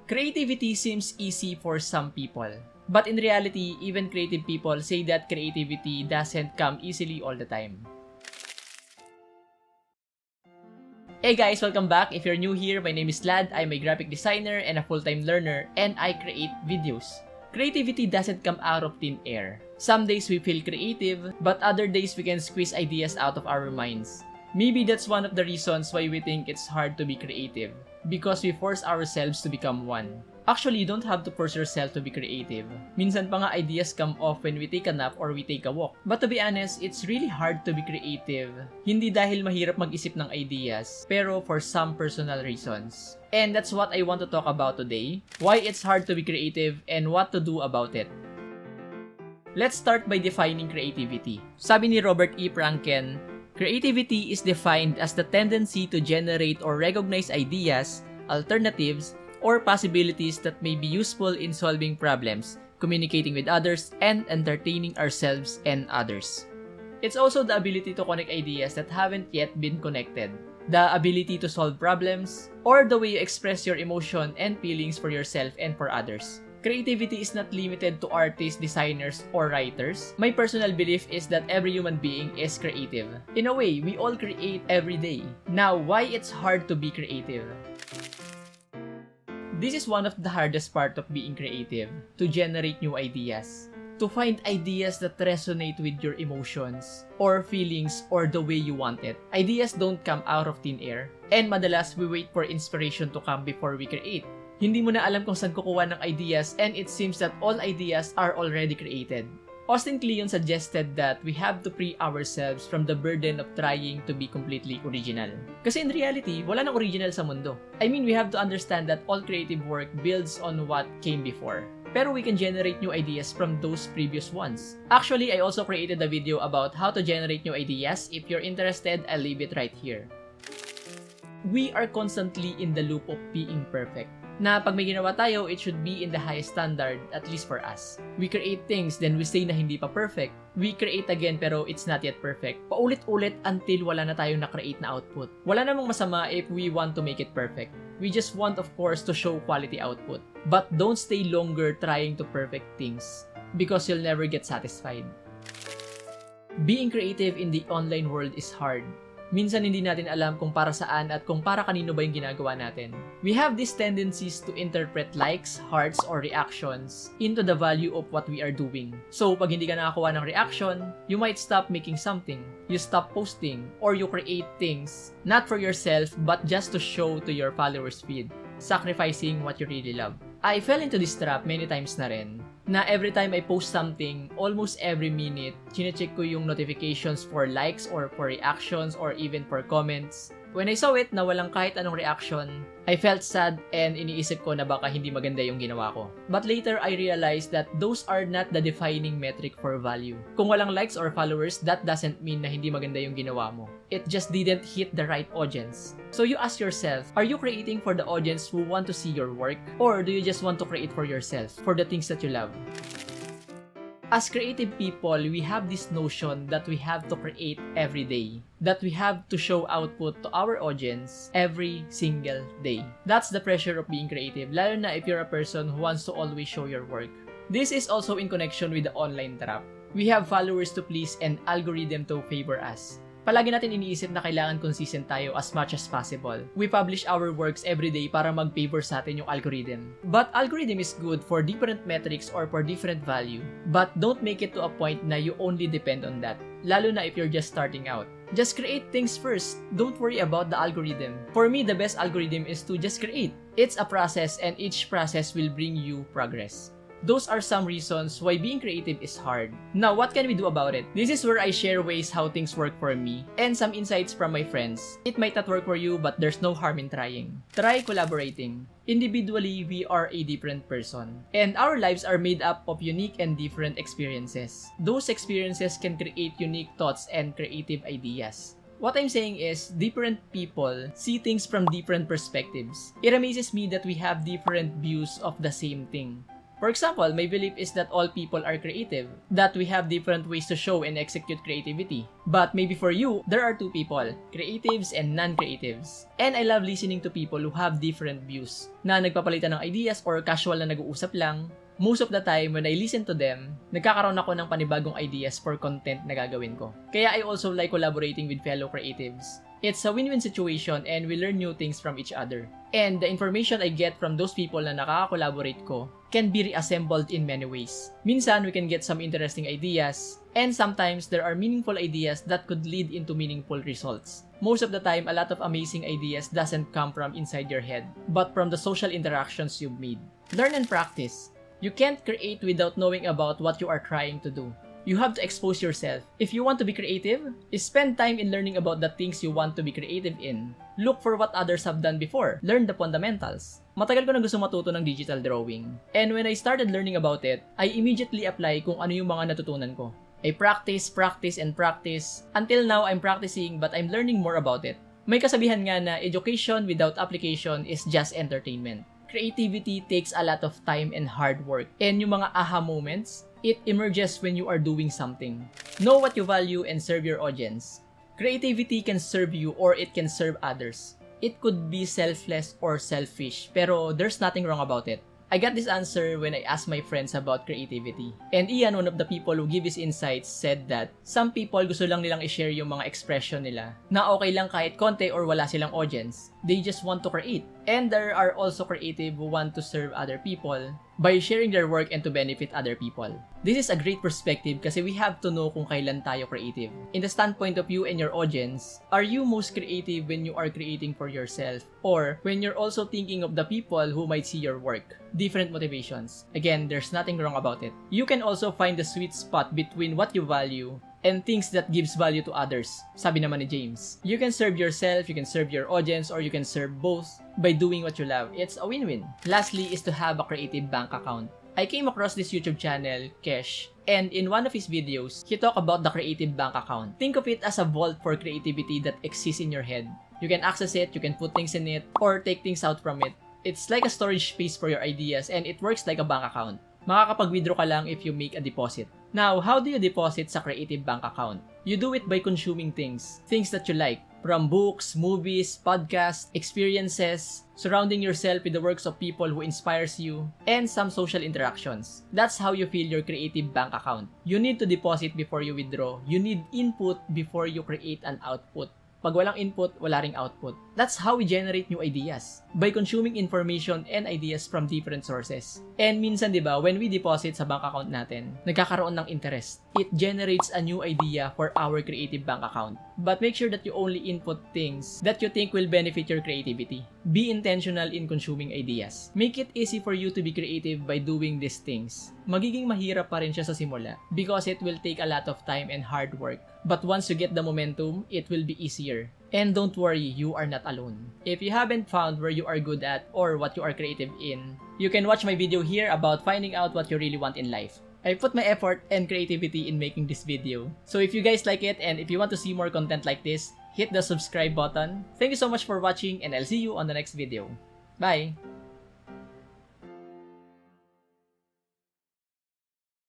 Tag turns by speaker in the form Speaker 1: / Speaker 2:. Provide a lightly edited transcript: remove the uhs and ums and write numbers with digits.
Speaker 1: Creativity seems easy for some people. But in reality, even creative people say that creativity doesn't come easily all the time. Hey guys, welcome back. If you're new here, my name is Lad. I'm a graphic designer and a full-time learner, and I create videos. Creativity doesn't come out of thin air. Some days we feel creative, but other days we can squeeze ideas out of our minds. Maybe that's one of the reasons why we think it's hard to be creative, because we force ourselves to become one. Actually, you don't have to force yourself to be creative. Minsan pa nga ideas come off when we take a nap or we take a walk. But to be honest, it's really hard to be creative. Hindi dahil mahirap mag-isip ng ideas, pero for some personal reasons. And that's what I want to talk about today. Why it's hard to be creative and what to do about it. Let's start by defining creativity. Sabi ni Robert E. Franken, creativity is defined as the tendency to generate or recognize ideas, alternatives, or possibilities that may be useful in solving problems, communicating with others, and entertaining ourselves and others. It's also the ability to connect ideas that haven't yet been connected, the ability to solve problems, or the way you express your emotion and feelings for yourself and for others. Creativity is not limited to artists, designers, or writers. My personal belief is that every human being is creative. In a way, we all create every day. Now, why it's hard to be creative? This is one of the hardest part of being creative, to generate new ideas. To find ideas that resonate with your emotions, or feelings, or the way you want it. Ideas don't come out of thin air, and madalas we wait for inspiration to come before we create. Hindi mo na alam kung saan kukuha ng ideas, and it seems that all ideas are already created. Austin Kleon suggested that we have to free ourselves from the burden of trying to be completely original. Kasi in reality, wala nang original sa mundo. I mean, we have to understand that all creative work builds on what came before. Pero we can generate new ideas from those previous ones. Actually, I also created a video about how to generate new ideas. If you're interested, I'll leave it right here. We are constantly in the loop of being perfect. Na pag may ginawa tayo, it should be in the highest standard, at least for us. We create things, then we say na hindi pa perfect. We create again, pero it's not yet perfect. Paulit-ulit until wala na tayong na-create na output. Wala namang masama if we want to make it perfect. We just want, of course, to show quality output. But don't stay longer trying to perfect things, because you'll never get satisfied. Being creative in the online world is hard. Minsan hindi natin alam kung para saan at kung para kanino ba yung ginagawa natin. We have these tendencies to interpret likes, hearts, or reactions into the value of what we are doing. So, pag hindi ka nakakuha ng reaction, you might stop making something. You stop posting, or you create things, not for yourself, but just to show to your followers' feed, sacrificing what you really love. I fell into this trap many times na rin, na every time I post something, almost every minute, chinecheck ko yung notifications for likes or for reactions or even for comments. When I saw it na walang kahit anong reaction, I felt sad and iniisip ko na baka hindi maganda yung ginawa ko. But later, I realized that those are not the defining metric for value. Kung walang likes or followers, that doesn't mean na hindi maganda yung ginawa mo. It just didn't hit the right audience. So you ask yourself, are you creating for the audience who want to see your work? Or do you just want to create for yourself, for the things that you love? As creative people, we have this notion that we have to create every day. That we have to show output to our audience every single day. That's the pressure of being creative, lalo na if you're a person who wants to always show your work. This is also in connection with the online trap. We have followers to please and algorithm to favor us. Palagi natin iniisip na kailangan consistent tayo as much as possible. We publish our works every day para mag-favor sa atin yung algorithm. But algorithm is good for different metrics or for different value. But don't make it to a point na you only depend on that. Lalo na if you're just starting out. Just create things first. Don't worry about the algorithm. For me, the best algorithm is to just create. It's a process and each process will bring you progress. Those are some reasons why being creative is hard. Now, what can we do about it? This is where I share ways how things work for me and some insights from my friends. It might not work for you, but there's no harm in trying. Try collaborating. Individually, we are a different person. And our lives are made up of unique and different experiences. Those experiences can create unique thoughts and creative ideas. What I'm saying is, different people see things from different perspectives. It amazes me that we have different views of the same thing. For example, my belief is that all people are creative, that we have different ways to show and execute creativity. But maybe for you, there are two people, creatives and non-creatives. And I love listening to people who have different views, na nagpapalitan ng ideas or casual na nag-uusap lang. Most of the time, when I listen to them, nagkakaroon ako ng panibagong ideas for content na gagawin ko. Kaya I also like collaborating with fellow creatives. It's a win-win situation and we learn new things from each other. And the information I get from those people na nakaka-collaborate ko can be reassembled in many ways. Minsan, we can get some interesting ideas, and sometimes there are meaningful ideas that could lead into meaningful results. Most of the time, a lot of amazing ideas doesn't come from inside your head, but from the social interactions you've made. Learn and practice. You can't create without knowing about what you are trying to do. You have to expose yourself. If you want to be creative, spend time in learning about the things you want to be creative in. Look for what others have done before. Learn the fundamentals. Matagal ko na gusto matuto ng digital drawing. And when I started learning about it, I immediately apply kung ano yung mga natutunan ko. I practice, and practice. Until now, I'm practicing but I'm learning more about it. May kasabihan nga na education without application is just entertainment. Creativity takes a lot of time and hard work. And yung mga aha moments, it emerges when you are doing something. Know what you value and serve your audience. Creativity can serve you or it can serve others. It could be selfless or selfish, pero there's nothing wrong about it. I got this answer when I asked my friends about creativity. And Ian, one of the people who give his insights, said that some people gusto lang nilang i-share yung mga expression nila na okay lang kahit konti or wala silang audience. They just want to create. And there are also creative who want to serve other people by sharing their work and to benefit other people. This is a great perspective kasi we have to know kung kailan tayo creative. In the standpoint of you and your audience, are you most creative when you are creating for yourself or when you're also thinking of the people who might see your work? Different motivations. Again, there's nothing wrong about it. You can also find the sweet spot between what you value and things that gives value to others. Sabi naman ni James, you can serve yourself, you can serve your audience, or you can serve both by doing what you love. It's a win-win. Lastly is to have a creative bank account. I came across this YouTube channel, Kesh, and in one of his videos, he talked about the creative bank account. Think of it as a vault for creativity that exists in your head. You can access it, you can put things in it, or take things out from it. It's like a storage space for your ideas and it works like a bank account. Makakapag-withdraw ka lang if you make a deposit. Now, how do you deposit sa creative bank account? You do it by consuming things that you like. From books, movies, podcasts, experiences, surrounding yourself with the works of people who inspires you, and some social interactions. That's how you fill your creative bank account. You need to deposit before you withdraw. You need input before you create an output. Pag walang input, wala ring output. That's how we generate new ideas. By consuming information and ideas from different sources. And minsan, di ba, when we deposit sa bank account natin, nagkakaroon ng interest. It generates a new idea for our creative bank account. But make sure that you only input things that you think will benefit your creativity. Be intentional in consuming ideas. Make it easy for you to be creative by doing these things. Magiging mahirap pa rin siya sa simula because it will take a lot of time and hard work. But once you get the momentum, it will be easier. And don't worry, you are not alone. If you haven't found where you are good at or what you are creative in, you can watch my video here about finding out what you really want in life. I put my effort and creativity in making this video. So if you guys like it and if you want to see more content like this, hit the subscribe button. Thank you so much for watching and I'll see you on the next video. Bye!